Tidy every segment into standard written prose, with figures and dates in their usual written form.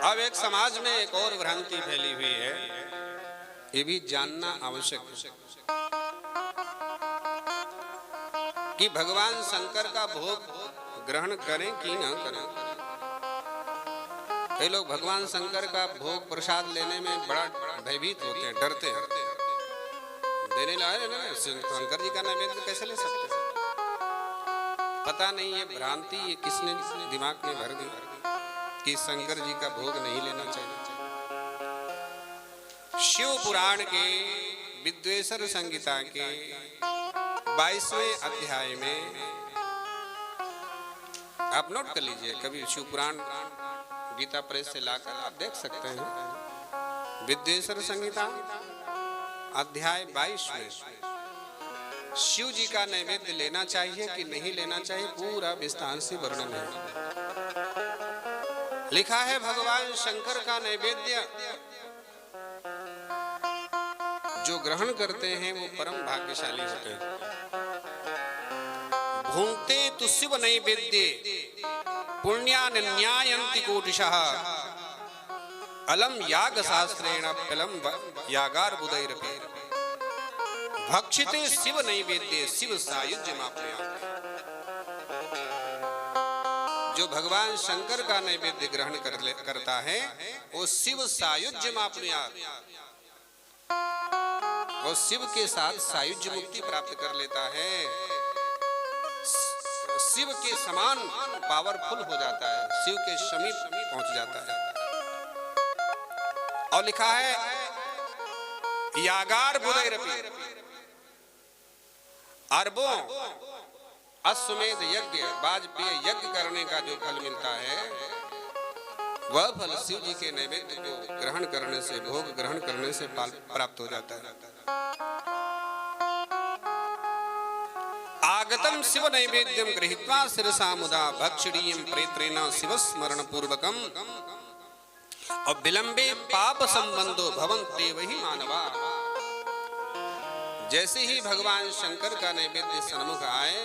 अब एक समाज में एक और भ्रांति फैली हुई है, ये भी जानना आवश्यक है कि भगवान शंकर का भोग ग्रहण करें कि न करें। कई लोग भगवान शंकर का भोग प्रसाद लेने में बड़ा भयभीत होते हैं, डरते हैं, देने लाए ना शंकर जी का नैवेद्य कैसे ले सकते हैं। पता नहीं ये भ्रांति ये किसने दिमाग में भर दी कि शंकर जी का भोग नहीं लेना चाहिए। शिव पुराण के विद्वेश्वर संहिता के 22वें अध्याय में आप नोट कर लीजिए, कभी शिव पुराण गीता प्रेस से लाकर आप देख सकते हैं। विद्वेश्वर संहिता अध्याय 22 में शिव जी का नैवेद्य लेना चाहिए कि नहीं लेना चाहिए पूरा विस्तार से वर्णन है। लिखा है भगवान शंकर का नैवेद्य जो ग्रहण करते हैं वो परम भाग्यशाली होते हैं। भूंगते तु शिव नैवेद्ये पुण्यान्यायन्ति कोटिशः अलम याग शास्त्रेण फलम यागार्बुदैरपि भक्षिते शिव नैवेद्ये शिव सायुज्यमाप्नुयात्। जो भगवान शंकर का नैवेद्य ग्रहण करता है वो शिव सायुज्यमाप्नुयात्, वो शिव के साथ सायुज्य मुक्ति प्राप्त कर लेता है, शिव के समान पावरफुल हो जाता है, शिव के समीप पहुंच जाता है। और लिखा है यागार्बुदैरपि, अरबों अश्वमेध यज्ञ वाजपेय यज्ञ करने का जो फल मिलता है वह फल शिव जी के नैवेद्य को ग्रहण करने से, भोग ग्रहण करने से प्राप्त हो जाता है। आगतम शिव नैवेद्यम गृहीत्वा शिरसा मुदा भक्षणीयं प्रेत्रेण शिव स्मरण पूर्वकम और विलंबे पाप संबंधो भवन्ते वही मानवा। जैसे ही भगवान शंकर का नैवेद्य सन्मुख आए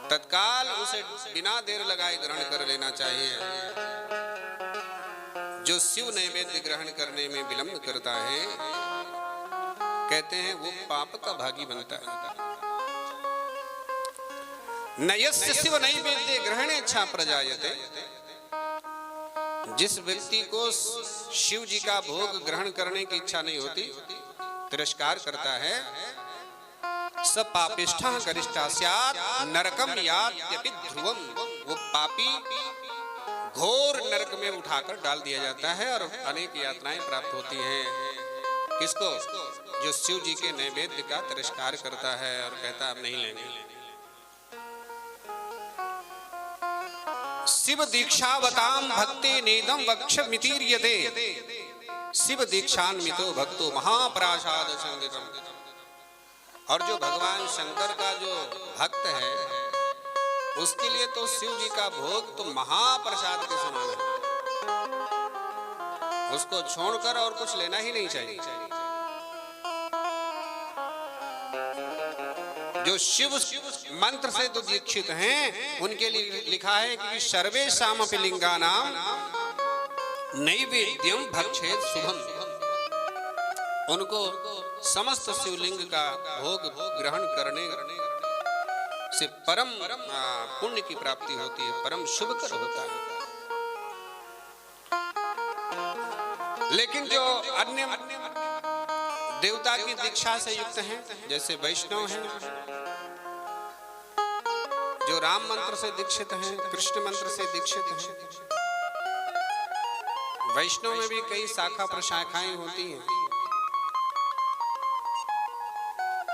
तत्काल उसे बिना देर लगाए ग्रहण कर लेना चाहिए। जो शिव नैवेद्य ग्रहण करने में विलंब करता है कहते हैं वो पाप का भागी बनता है। नयस्य शिव नैवेद्य ग्रहणेच्छा प्रजायते, जिस व्यक्ति को शिव जी का भोग ग्रहण करने की इच्छा नहीं होती, तिरस्कार करता है, स पापिष्ठः गरिष्ठः स्यात् नरकम यात्यपि ध्रुवम, वो पापी घोर नरक में उठाकर डाल दिया जाता है और अनेक यातनाएं प्राप्त होती हैं। किसको? जो शिव जी के नैवेद्य का तिरस्कार करता है और कहता अब नहीं लेंगे। शिव दीक्षावताम भक्ते नेदम वक्षमितीर्यते, शिव दीक्षान्वितो भक्तो महाप्रसाद संगतम। और जो भगवान शंकर का जो भक्त है उसके लिए तो शिव जी का भोग तो महाप्रसाद के समान है, उसको छोड़कर और कुछ लेना ही नहीं चाहिए। जो शिव मंत्र से तो दीक्षित हैं उनके लिए लिखा है कि सर्वेषामपि लिंगानाम नैवेद्यम भक्षेत शुभम, उनको समस्त शिवलिंग का भोग ग्रहण करने से परम पुण्य की प्राप्ति होती है, परम शुभकर होता है। लेकिन जो अन्य देवता की दीक्षा से युक्त हैं, जैसे वैष्णव हैं, जो राम मंत्र से दीक्षित हैं, कृष्ण मंत्र से दीक्षित हैं, वैष्णव में भी कई शाखा प्रशाखाएं होती हैं,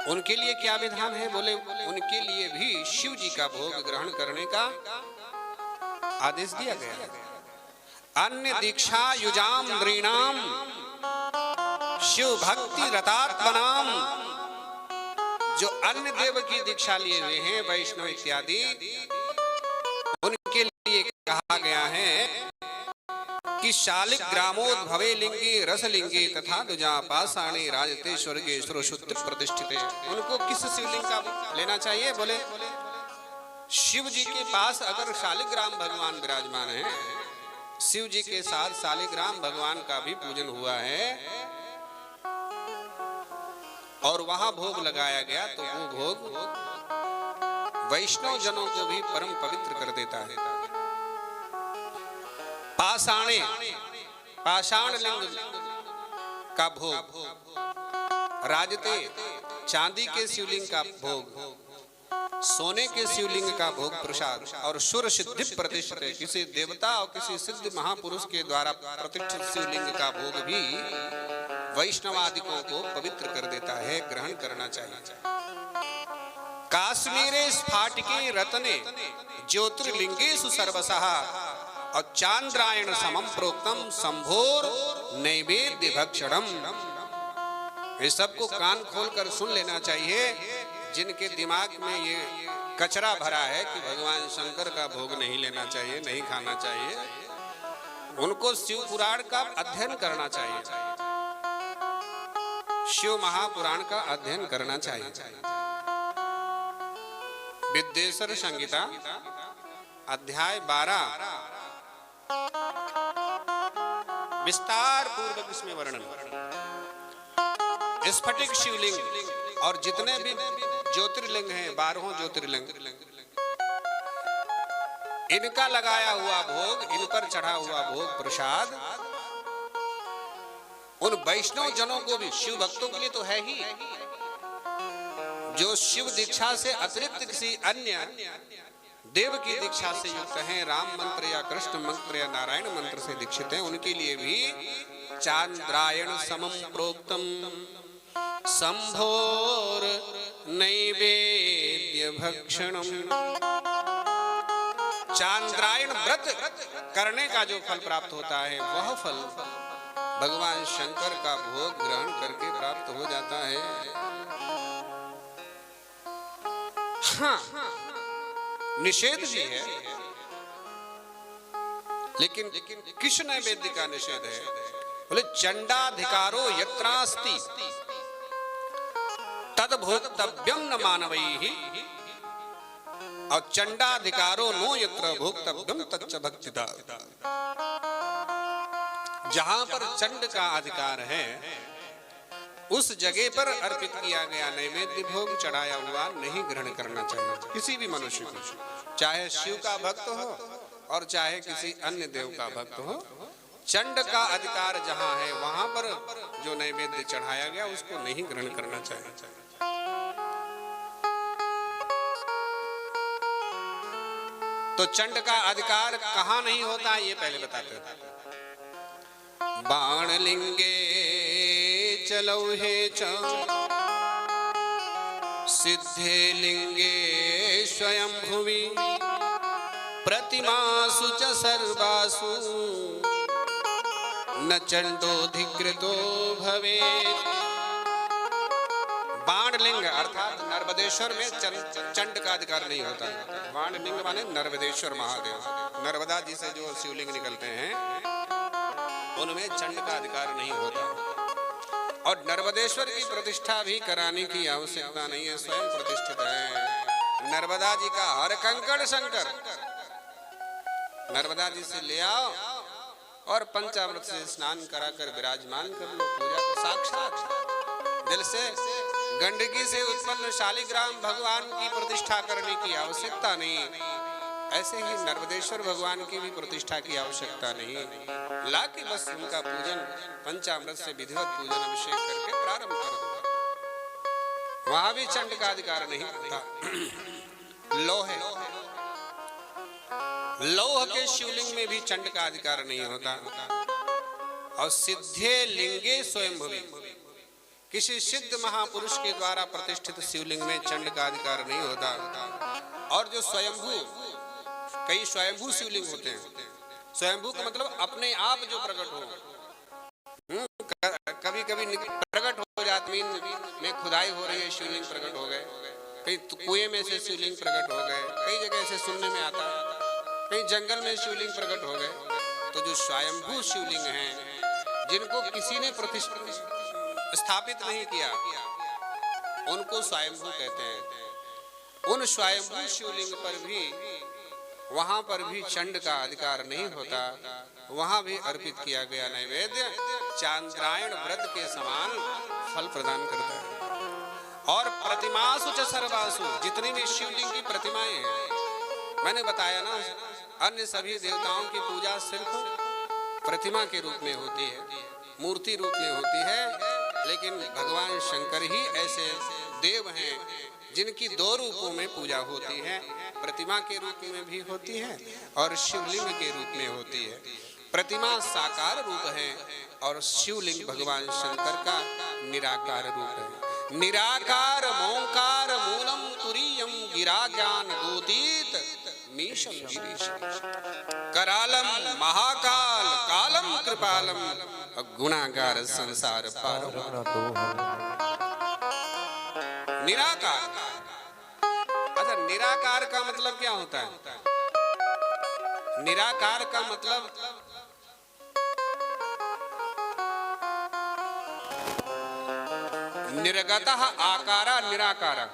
उनके लिए क्या विधान है? बोले उनके लिए भी शिव जी का भोग ग्रहण करने का आदेश दिया गया है। अन्य दीक्षा युजाम नृणाम शिव भक्ति रतात्मनाम, जो अन्य देव की दीक्षा लिए हुए हैं वैष्णव इत्यादि, उनके लिए कहा गया है कि शालिक ग्रामोद्भवे लिंगे रसलिंगे तथा दुजा पाषाणे राजते स्वर्गे सुरशुद्ध प्रतिष्ठिते। उनको किस शिवलिंग का लेना चाहिए? बोले शिव जी के पास अगर शालिग्राम भगवान विराजमान हैं, शिव जी के साथ शालिग्राम भगवान का भी पूजन हुआ है और वहां भोग लगाया गया तो वो भोग वैष्णव जनों को भी परम पवित्र कर देता है। पाषाण लिंग का भोग, राजते चांदी के शिवलिंग का भोग, सोने के शिवलिंग का भोग प्रसाद और सुर सिद्धि प्रतिष्ठित किसी देवता और किसी सिद्ध महापुरुष के द्वारा प्रतिष्ठित शिवलिंग का भोग भी वैष्णवादिकों को पवित्र कर देता है, ग्रहण करना चाहिए। काश्मीरे स्फाटिके रत्ने ज्योतिर्लिंगेषु सर्वशः और चांद्रायण समम प्रोक्तम संभोर नैवेद्य भक्षणम। ये सबको कान खोलकर सुन लेना चाहिए। जिनके दिमाग में ये कचरा भरा है कि भगवान शंकर का भोग नहीं लेना चाहिए, नहीं खाना चाहिए, उनको शिव पुराण का अध्ययन करना चाहिए, शिव महापुराण का अध्ययन करना चाहिए। विद्येश्वर संहिता अध्याय 12 विस्तार पूर्वक इसमें वर्णन। स्फटिक शिवलिंग और जितने भी ज्योतिर्लिंग हैं, 12 ज्योतिर्लिंग, इनका लगाया हुआ भोग, इन पर चढ़ा हुआ भोग प्रसाद उन वैष्णव जनों को भी, शिव भक्तों के लिए तो है ही, जो शिव दीक्षा से अतिरिक्त किसी अन्य देव की दीक्षा से युक्त हैं, राम मंत्र या कृष्ण मंत्र या नारायण मंत्र से दीक्षित हैं, उनके लिए भी चांद्रायण समम प्रोक्तम संभोर नैवेद्य भक्षणम। चांद्रायण व्रत करने का जो फल प्राप्त होता है, वह फल भगवान शंकर का भोग ग्रहण करके प्राप्त हो जाता है। हाँ, निषेध भी है, लेकिन किस नैवेद्य का निषेध है? बोले चंडाधिकारो यत्रास्ति तद भोक्तव्यम न मानवैहि और चंडाधिकारो नो यत्र भोक्तव्यम तच्च भक्तिदा। जहां पर चंड का अधिकार है, उस जगह पर अर्पित किया गया नैवेद्य भोग चढ़ाया हुआ नहीं ग्रहण करना चाहिए किसी भी मनुष्य को, चाहे शिव का भक्त हो और चाहे किसी अन्य देव का भक्त हो। चंड का अधिकार जहां है, वहां पर जो नैवेद्य चढ़ाया गया उसको नहीं ग्रहण करना चाहिए। तो चंड का अधिकार कहां नहीं होता, ये पहले बताते हैं। बाण लिंगे चलौहे च सिद्धे लिंगे स्वयं भुवि प्रतिमासु च सर्वासु न चंडोधिकृतो भवेत्। बाणलिंग अर्थात नर्मदेश्वर में चंड का अधिकार नहीं होता। बाणलिंग माने नर्मदेश्वर महादेव, नर्मदा जी से जो शिवलिंग निकलते हैं उनमें चंड का अधिकार नहीं होता। और नर्मदेश्वर की प्रतिष्ठा भी कराने की आवश्यकता नहीं है, स्वयं प्रतिष्ठित है। नर्मदा जी का हर कंकड़ शंकर नर्मदा जी से ले आओ और पंचामृत से स्नान कराकर विराजमान कर लो, पूजा को साक्षात दिल से। गंडकी से उत्पन्न शालिग्राम भगवान की प्रतिष्ठा करने की आवश्यकता नहीं, ऐसे ही नर्मदेश्वर भगवान की भी प्रतिष्ठा की आवश्यकता नहीं। लाके बस उनका पूजन पंचामृत से विधिवत पूजन अभिषेक करके प्रारंभ कर दो, वहां भी चंड का अधिकार नहीं होता। लौह के शिवलिंग में भी चंड का अधिकार नहीं होता। और सिद्धे लिंगे स्वयंभुवी, किसी सिद्ध महापुरुष के द्वारा प्रतिष्ठित शिवलिंग में चंड का अधिकार नहीं होता। और जो स्वयंभू, कई स्वयंभू शिवलिंग होते हैं। स्वयंभू का मतलब अपने आप जो प्रकट हो, कभी कभी प्रकट हो जाते, जमीन में खुदाई हो रही है, शिवलिंग प्रकट हो गए, कहीं कुएं में से शिवलिंग प्रकट हो गए, कई जगह से सुनने में आता है, कहीं जंगल में शिवलिंग प्रकट हो गए। तो जो स्वयंभू शिवलिंग हैं, जिनको किसी ने स्थापित नहीं किया, उनको स्वयंभू कहते हैं। उन स्वयंभू शिवलिंग पर भी वहां पर भी चंड का अधिकार नहीं होता, वहां भी अर्पित किया गया नैवेद्य चांद्रायण व्रत के समान फल प्रदान करता है। और प्रतिमासु च सर्वासु, जितनी भी शिवलिंग की प्रतिमाएं हैं, मैंने बताया ना, अन्य सभी देवताओं की पूजा सिर्फ प्रतिमा के रूप में होती है, मूर्ति रूप में होती है, लेकिन भगवान शंकर ही ऐसे देव हैं जिनकी दो रूपों में पूजा होती है, प्रतिमा के रूप में भी होती है और शिवलिंग के रूप में होती है। प्रतिमा साकार रूप है और शिवलिंग भगवान शंकर का निराकार रूप है। निराकार मोंकार मूलम तुरीयम गिरा ज्ञान गोतीत मीशम गिरीशम करालम महाकाल कालम कृपालम गुणागार संसार पारम। निराकार, अच्छा निराकार का मतलब क्या होता है? निराकार का मतलब निर्गतः आकारा निराकारा,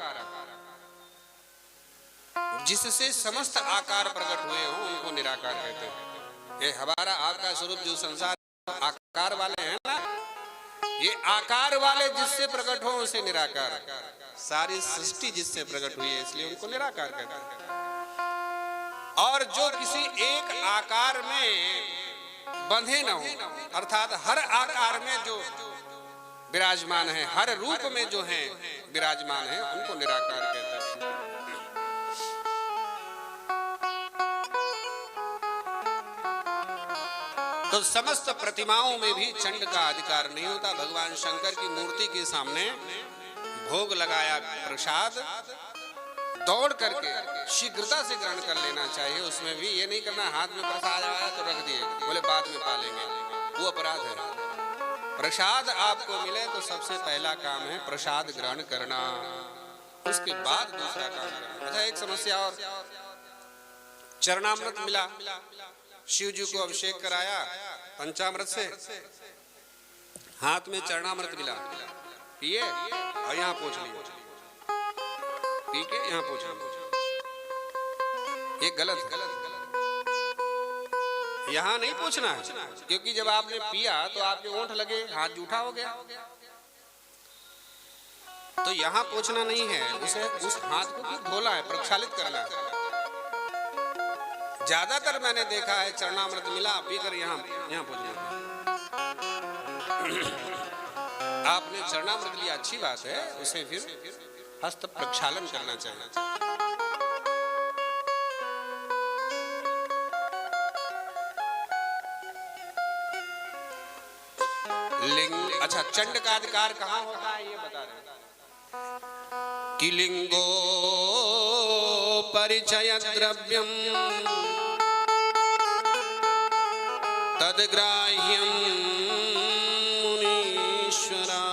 जिससे समस्त आकार प्रकट हुए हो उनको निराकार कहते हैं। ये हमारा आपका स्वरूप जो संसार आकार वाले हैं ना, ये आकार वाले जिससे प्रकट हो उसे निराकार, सारी सृष्टि जिससे प्रकट हुई है इसलिए उनको निराकार कहते हैं। और जो किसी एक आकार में बंधे न हो, अर्थात हर आकार में जो विराजमान है, हर रूप में जो है विराजमान है, उनको निराकार कहते हैं। तो समस्त प्रतिमाओं में भी चंड का अधिकार नहीं होता। भगवान शंकर की मूर्ति के सामने भोग लगाया प्रसाद, दौड़ करके शीघ्रता से ग्रहण कर लेना चाहिए। उसमें भी ये नहीं करना हाथ में प्रसाद आया तो रख दिए, बोले बाद में पालेंगे, वो अपराध है। प्रसाद आपको मिले तो सबसे पहला काम है प्रसाद ग्रहण करना, उसके बाद दूसरा काम करना। अच्छा एक समस्या और, चरणामृत मिला, शिव जी को अभिषेक कराया पंचामृत से, हाथ में चरणामृत मिला, पिए और यहाँ पोंछ लिए, पी के यहाँ पोंछ लिए, ये गलत है। यहाँ नहीं पूछना है, क्योंकि जब आपने पिया तो आपके ओंठ लगे, हाथ जूठा हो गया, तो यहाँ पूछना नहीं है, उसे उस हाथ को धोना है, प्रक्षालित करना है। ज्यादातर मैंने देखा है चरणामृत मिला, पीकर यहाँ पूछना। आपने चरणामृत लिया अच्छी बात है, उसे फिर हस्त प्रक्षालन करना चाहिए। लिंग, अच्छा चंड का अधिकार कहाँ होता है ये बता रहे हैं कि लिंगो परिचय द्रव्यम तद्ग्राह्यम मुनीश्वरा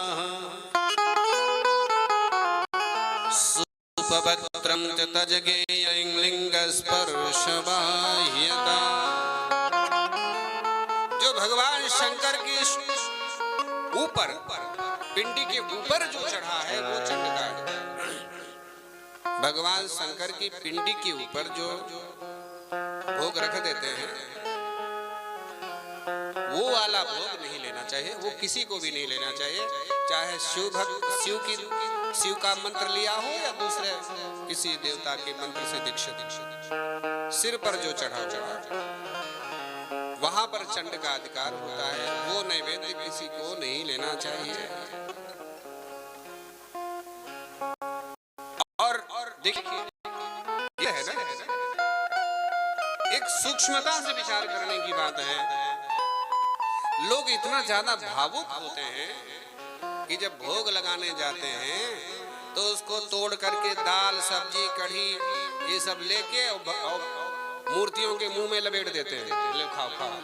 सुपवत्रम तजगेयं लिंग स्पर्श बाह्यता। जो भगवान शंकर की ऊपर, पिंडी के ऊपर जो चढ़ा है वो चंड का है। भगवान शंकर की पिंडी के ऊपर जो भोग रख देते हैं वो वाला भोग नहीं लेना चाहिए, वो किसी को भी नहीं लेना चाहिए, चाहे शिव भक्त, शिव का मंत्र लिया हो या दूसरे किसी देवता के मंत्र से दीक्षित। सिर पर जो चढ़ा हुआ वहां पर चंड का अधिकार होता है, वो नैवेद्य किसी को नहीं लेना चाहिए। और देखिए ये है ना, एक सूक्ष्मता से विचार करने की बात है। लोग इतना ज्यादा भावुक होते हैं कि जब भोग लगाने जाते हैं तो उसको तोड़ करके दाल सब्जी कढ़ी ये सब लेके मूर्तियों के मुंह में लपेट देते हैं, ले खाओ खाओ,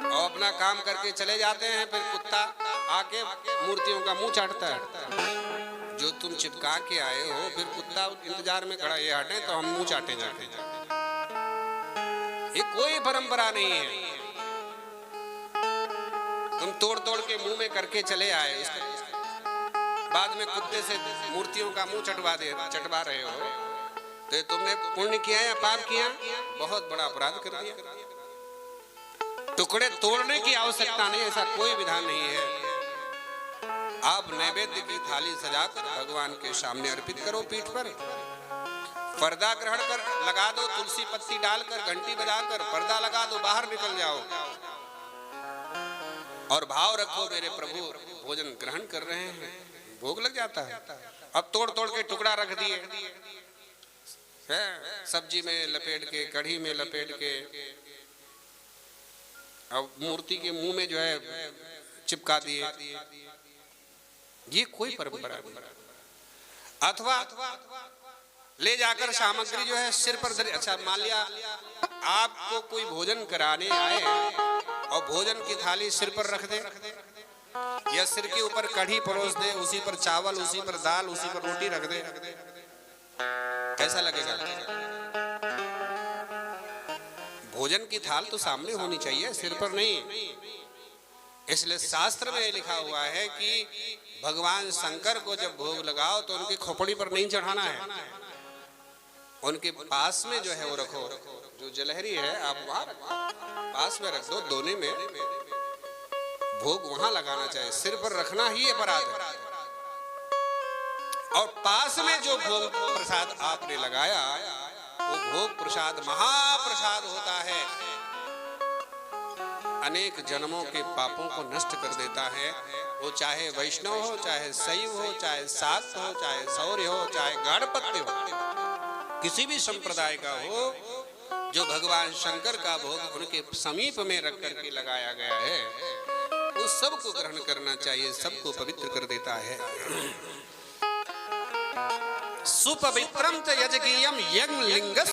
और अपना काम करके चले जाते हैं। फिर कुत्ता आके मूर्तियों का मुंह चाटता है। जो तुम चिपका के आए हो, फिर कुत्ता इंतजार में खड़ा, ये हटे तो हम मुंह चाटे जाके। ये कोई परंपरा नहीं है। तुम तोड़ तोड़ के मुंह में करके चले आए, बाद में कुत्ते से मूर्तियों का मुंह चटवा रहे हो, तो तुमने पुण्य किया या पाप किया? बहुत बड़ा अपराध कर दिया। टुकड़े तोड़ने की आवश्यकता नहीं, ऐसा कोई विधान नहीं है। आप नैवेद्य की थाली सजाकर भगवान के सामने अर्पित करो, पीठ पर पर्दा ग्रहण कर लगा दो, तुलसी पत्ती डालकर घंटी बजाकर पर्दा लगा दो, बाहर निकल जाओ और भाव रखो मेरे प्रभु भोजन ग्रहण कर रहे हैं, भोग लग जाता है। अब तोड़ तोड़ के टुकड़ा रख दिए, सब्जी में लपेट के, कढ़ी में लपेट के, अब मूर्ति के मुंह में जो है चिपका दिए, ये कोई परंपरा नहीं। अथवा ले जाकर सामग्री जो है सिर पर धरी। अच्छा, मान लिया आपको कोई भोजन कराने आए और भोजन की थाली सिर पर रख दे, या सिर के ऊपर कढ़ी परोस दे, उसी पर चावल, उसी पर दाल, उसी पर रोटी रख दे, कैसा लगेगा? भोजन की थाल तो सामने होनी चाहिए, सिर पर नहीं। इसलिए शास्त्र में लिखा हुआ है कि भगवान शंकर को जब भोग लगाओ तो उनकी खोपड़ी पर नहीं चढ़ाना है, उनके पास में जो है वो रखो। जो जलहरी है आप वहां रखो, पास में रख दो, दोने में भोग वहां लगाना चाहिए, सिर पर रखना ही अपराध है। और पास में जो भोग प्रसाद आपने लगाया वो भोग प्रसाद महाप्रसाद होता है, अनेक जन्मों के पापों को नष्ट कर देता है। वो चाहे वैष्णव हो, चाहे शैव हो, चाहे शाक्त हो, चाहे शौर्य हो, चाहे गाणपत्य हो, किसी भी संप्रदाय का हो, जो भगवान शंकर का भोग उनके समीप में रख करके लगाया गया है, वो सबको ग्रहण करना चाहिए, सबको पवित्र कर देता है। सुपवित्रम च यज्ञीयम यज्ञ लिंग